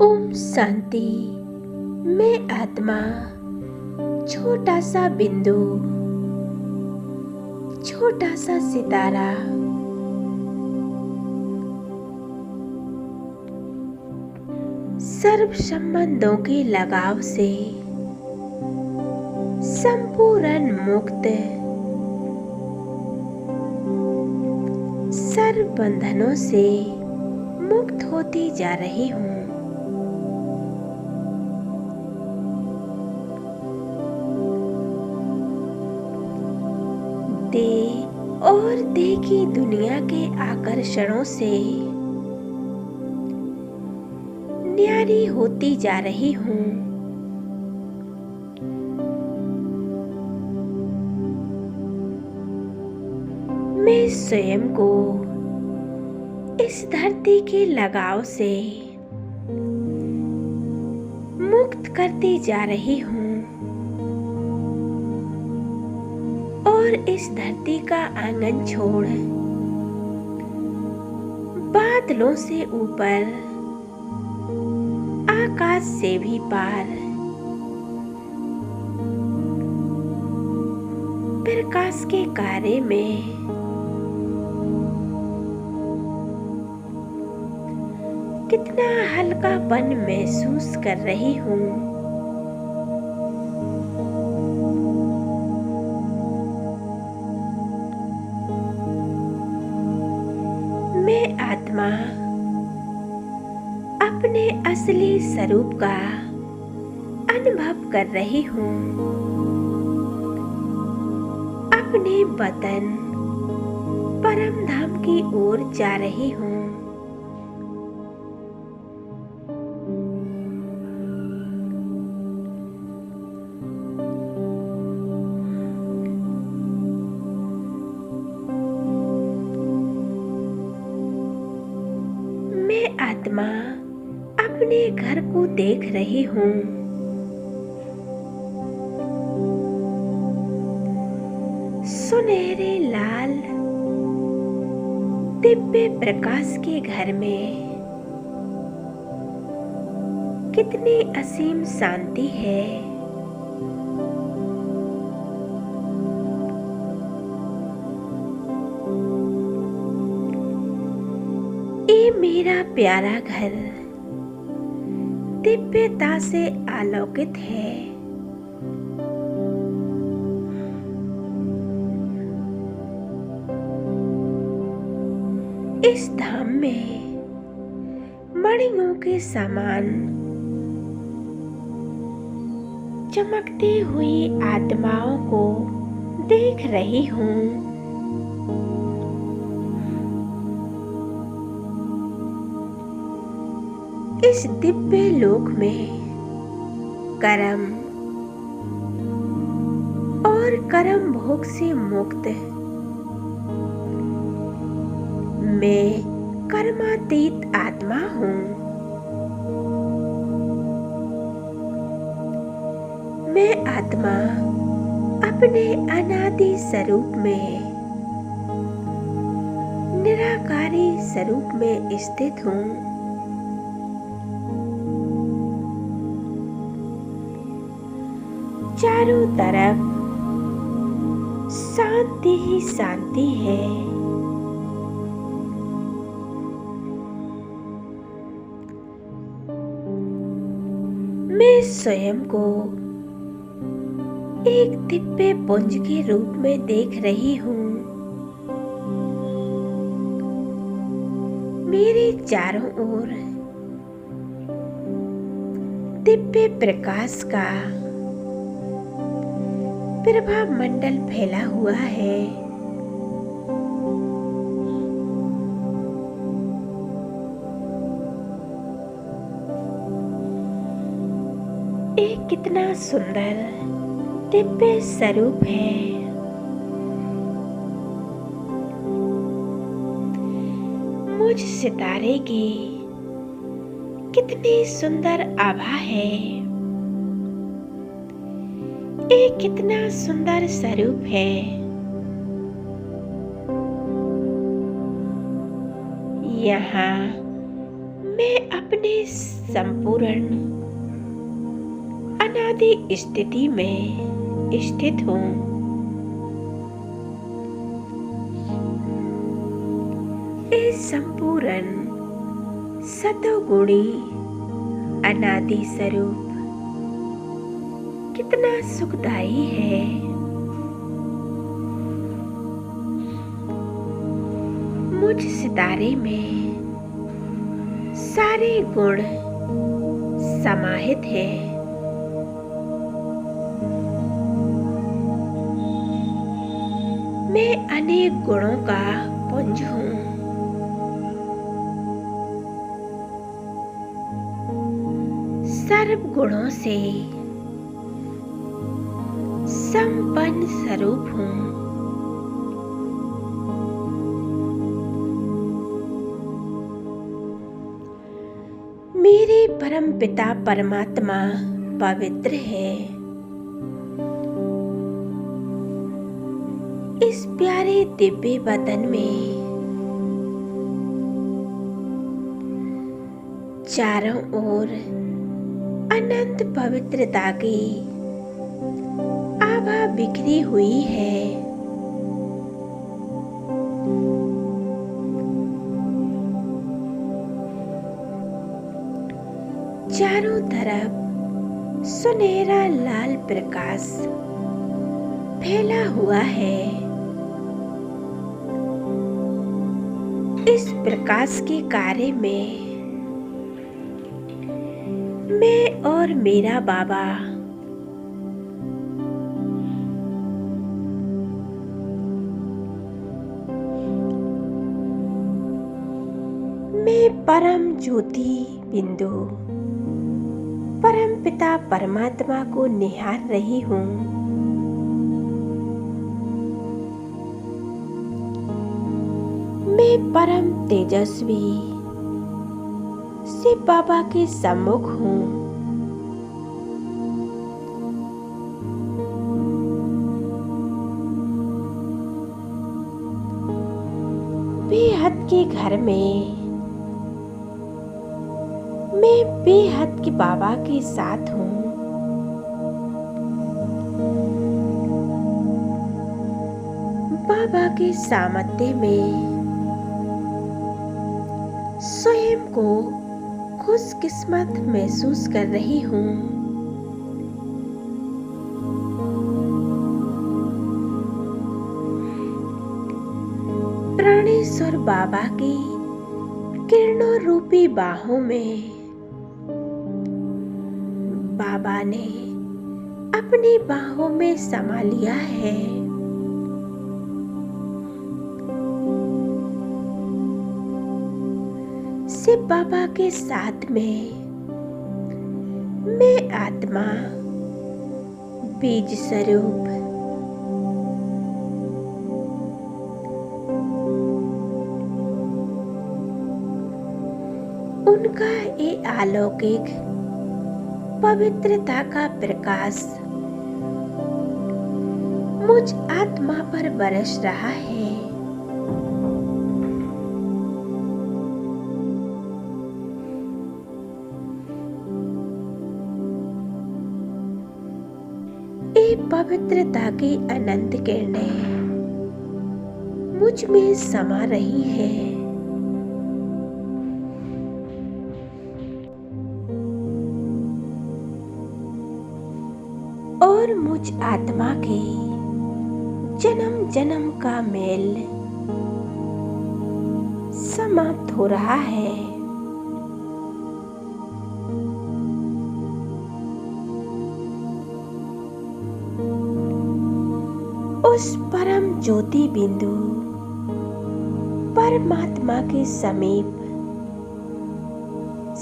ओम शांति। मैं आत्मा, छोटा सा बिंदु, छोटा सा सितारा, सर्व संबंधों के लगाव से संपूर्ण मुक्त, सर्व बंधनों से मुक्त होती जा रही हूँ। देह और देह की दुनिया के आकर्षणों से न्यारी होती जा रही हूँ। मैं स्वयं को इस धरती के लगाव से मुक्त करती जा रही हूँ और इस धरती का आंगन छोड़ बादलों से ऊपर, आकाश से भी पार प्रकाश के कार्य में कितना हल्कापन महसूस कर रही हूँ। मैं आत्मा अपने असली स्वरूप का अनुभव कर रही हूँ। अपने वतन परम धाम की ओर जा रही हूँ। मैं आत्मा अपने घर को देख रही हूँ। सुनहरे लाल दिव्य प्रकाश के घर में कितनी असीम शांति है। ये मेरा प्यारा घर दिव्यता से आलोकित है। इस धाम में मणियों के समान चमकती हुई आत्माओं को देख रही हूँ। इस दिव्य लोक में कर्म और कर्म भोग से मुक्त मैं कर्मातीत आत्मा हूँ। मैं आत्मा अपने अनादि स्वरूप में, निराकारी स्वरूप में स्थित हूँ। चारों तरफ शांति ही शांति है। मैं स्वयं को एक दिव्य पुंज के रूप में देख रही हूँ। मेरे चारों ओर दिव्य प्रकाश का प्रभा मंडल फैला हुआ है। एक कितना सुंदर दिव्य स्वरूप है। मुझ सितारे की कितनी सुंदर आभा है। एक कितना सुंदर स्वरूप है। यहाँ मैं अपने संपूर्ण अनादि स्थिति में स्थित हूँ। इस संपूर्ण सतोगुणी अनादि स्वरूप कितना सुखदायी है। मुझ सितारे में सारे गुण समाहित हैं। मैं अनेक गुणों का पुंज हूँ। सर्व गुणों से संपन्न स्वरूप हूँ। मेरे परम पिता परमात्मा पवित्र है। इस प्यारे दिव्य वतन में चारों ओर अनंत पवित्रता की आभा बिखरी हुई है। चारों तरफ सुनहरा लाल प्रकाश फैला हुआ है। इस प्रकाश के कार्य में मैं और मेरा बाबा मैं परम ज्योति बिंदु परम पिता परमात्मा को निहार रही हूँ। मैं परम तेजस्वी शिव बाबा के सम्मुख हूँ। बेहद के घर में मैं बेहद के बाबा के साथ हूँ। बाबा के सामर्थ्य में स्वयं को खुशकिस्मत महसूस कर रही हूँ। प्राणेश्वर बाबा की किरणों रूपी बाहों में बाबा ने अपनी बाहों में समा लिया है। शिव बाबा के साथ में मैं आत्मा बीज स्वरूप उनका ये अलौकिक पवित्रता का प्रकाश मुझ आत्मा पर बरस रहा है। ये पवित्रता की अनंत किरणें मुझ में समा रही है। और मुझ आत्मा के जन्म जन्म का मेल समाप्त हो रहा है। उस परम ज्योति बिंदु परमात्मा के समीप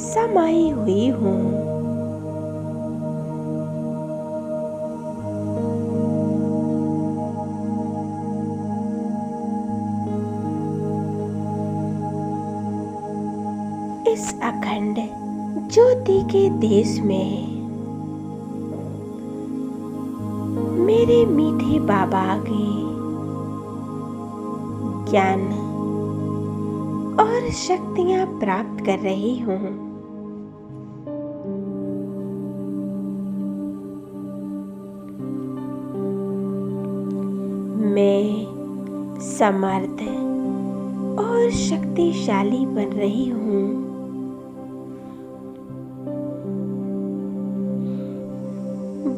समाई हुई हूँ। इस अखंड ज्योति के देश में मेरे मीठे बाबा के ज्ञान और शक्तियां प्राप्त कर रही हूँ। मैं समर्थ और शक्तिशाली बन रही हूँ।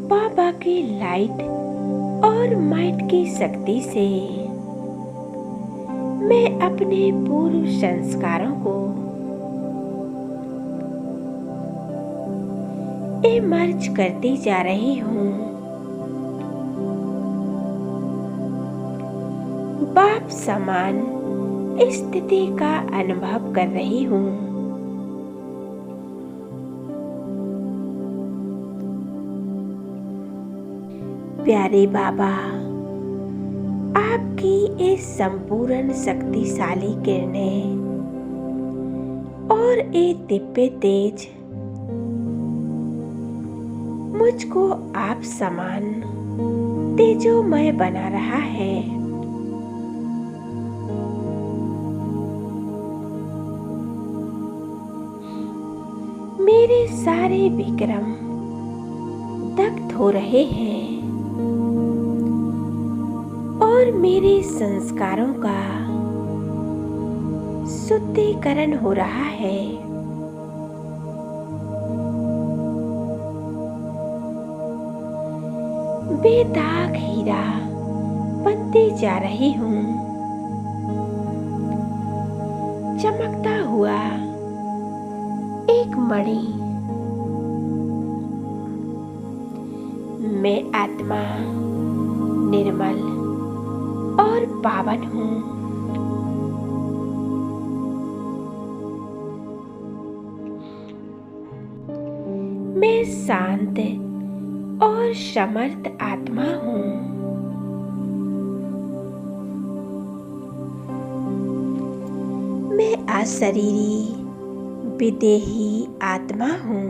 बाबा की लाइट और माइट की शक्ति से मैं अपने पूर्व संस्कारों को इमर्ज करती जा रही हूँ। बाप समान स्थिति का अनुभव कर रही हूँ। प्यारे बाबा, आपकी ये संपूर्ण शक्तिशाली किरणें और ये दिव्य तेज मुझको आप समान तेजोमय बना रहा है। मेरे सारे विक्रम दग्ध हो रहे हैं और मेरे संस्कारों का शुद्धिकरण हो रहा है। बेदाग हीरा बनते जा रही हूँ। चमकता हुआ एक मणि। मैं आत्मा निर्मल और पावन हूँ। मैं शांत और समर्थ आत्मा हूँ। मैं अशरीरी विदेही आत्मा हूँ।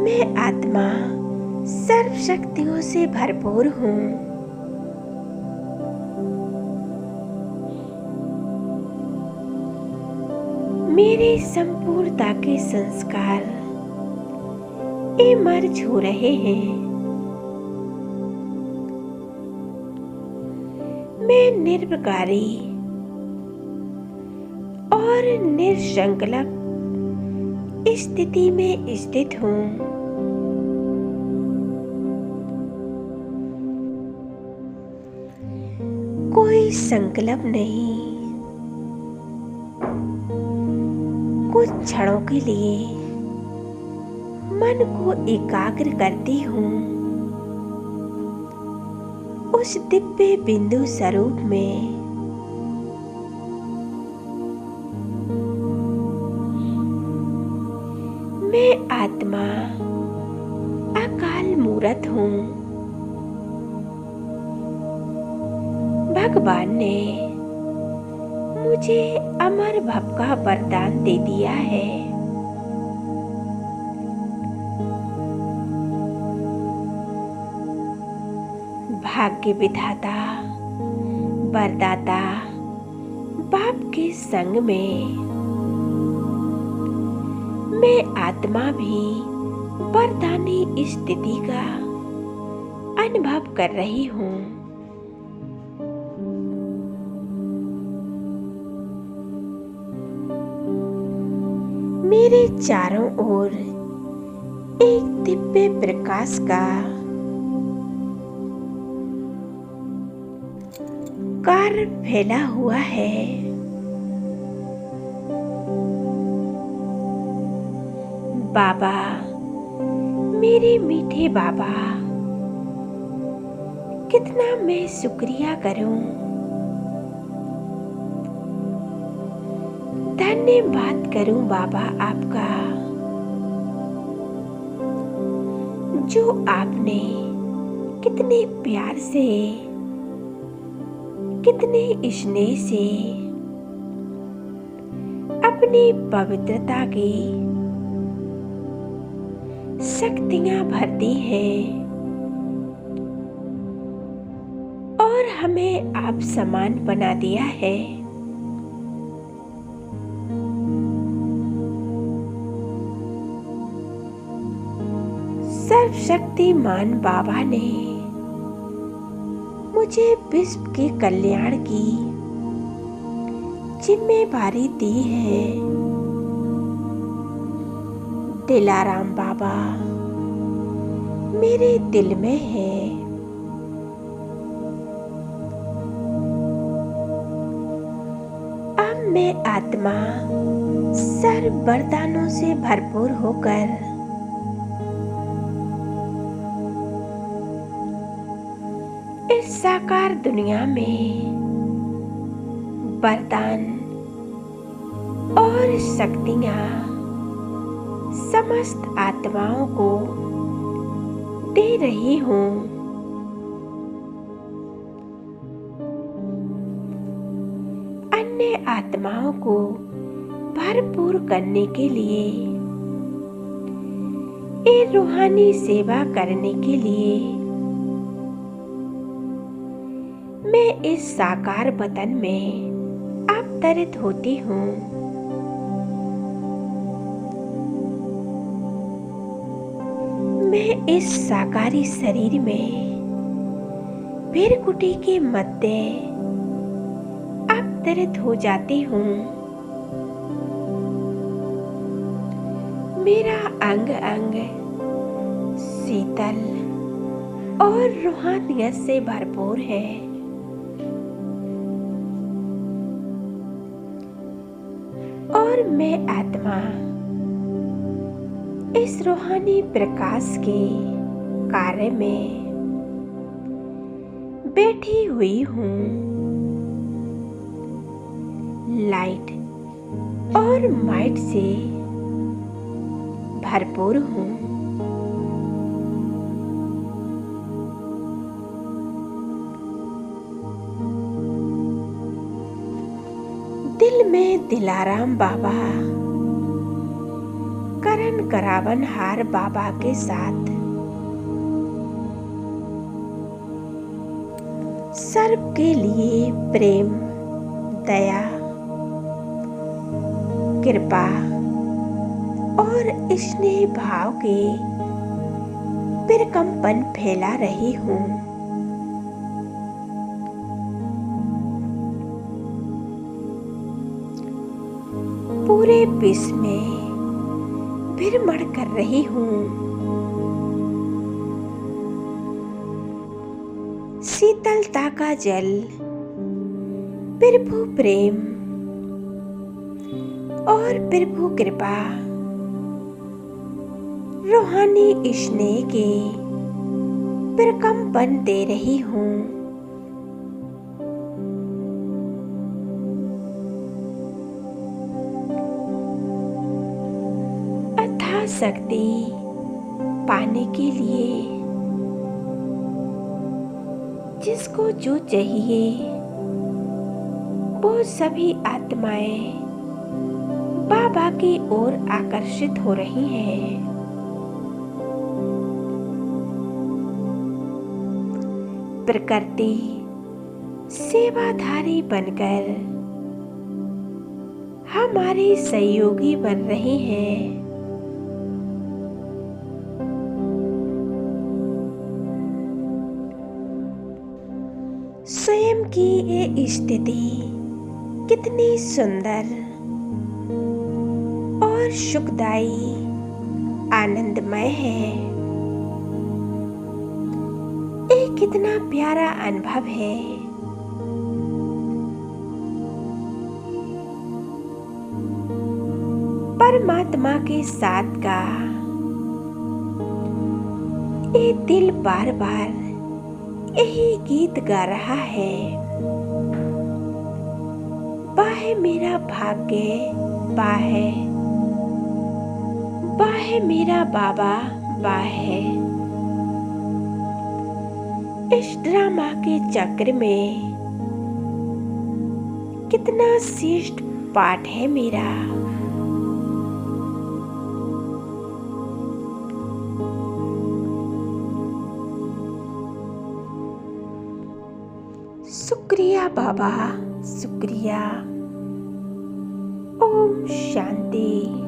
मैं आत्मा सर्व शक्तियों से भरपूर हूँ। मेरे संपूर्णता के संस्कार इमर्ज हो रहे हैं। मैं निर्विकारी और निसंकल्प स्थिति में स्थित हूँ। कोई संकल्प नहीं। कुछ क्षणों के लिए मन को एकाग्र करती हूँ उस दिव्य बिंदु स्वरूप में। मैं आत्मा अकाल मूर्त हूँ। भगवान ने मुझे अमर भव का वरदान दे दिया है। भाग्य विधाता वरदाता बाप के संग में मैं आत्मा भी वरदानी स्थिति का अनुभव कर रही हूँ। मेरे चारों ओर एक दिव्य प्रकाश का कार्य फैला हुआ है। बाबा, मेरे मीठे बाबा, कितना मैं शुक्रिया करूं। धन्यवाद करूं बाबा आपका, जो आपने कितने प्यार से, कितने स्नेह से अपनी पवित्रता की शक्तियां भरती हैं। हमें आप समान बना दिया है। सर्वशक्तिमान बाबा ने मुझे विश्व के कल्याण की जिम्मेवारी दी है। दिलाराम बाबा मेरे दिल में है। अब मैं आत्मा सर्व वरदानों से भरपूर होकर इस साकार दुनिया में वरदान और शक्तियां समस्त आत्माओं को दे रही हूँ। अन्य आत्माओं को भरपूर करने के लिए, ये रूहानी सेवा करने के लिए मैं इस साकार वतन में अवतरित होती हूँ। मैं इस साकारी शरीर में भीरकुटी के मध्य अवतरित हो जाती हूँ। मेरा अंग अंग शीतल और रूहानियत से भरपूर है। और मैं आत्मा इस रूहानी प्रकाश के कार्य में बैठी हुई हूँ। लाइट और माइट से भरपूर हूँ। दिल में दिलाराम बाबा, करण करावन हार बाबा के साथ सर्व के लिए प्रेम, दया, कृपा और स्नेह भाव के प्रकंपन फैला रही हूँ। पूरे विश्व में भ्रमण कर रही हूँ। शीतलता का जल, प्रभु प्रेम और प्रभु कृपा, रूहानी स्नेह के प्रकंपन दे रही हूँ। शक्ति पाने के लिए जिसको जो चाहिए वो सभी आत्माएं बाबा की ओर आकर्षित हो रही हैं। प्रकृति सेवाधारी बनकर हमारी सहयोगी बन रही है। स्वयं की ये स्थिति कितनी सुंदर और सुखदायी, आनंदमय है। ये कितना प्यारा अनुभव है। परमात्मा के साथ का ये दिल बार बार यही गीत गा रहा है। बाहे मेरा भाग्य, बाहे बाहे मेरा बाबा, बाहे। इस ड्रामा के चक्र में कितना श्रेष्ठ पाठ है मेरा। शुक्रिया बाबा, शुक्रिया। ओम शांति।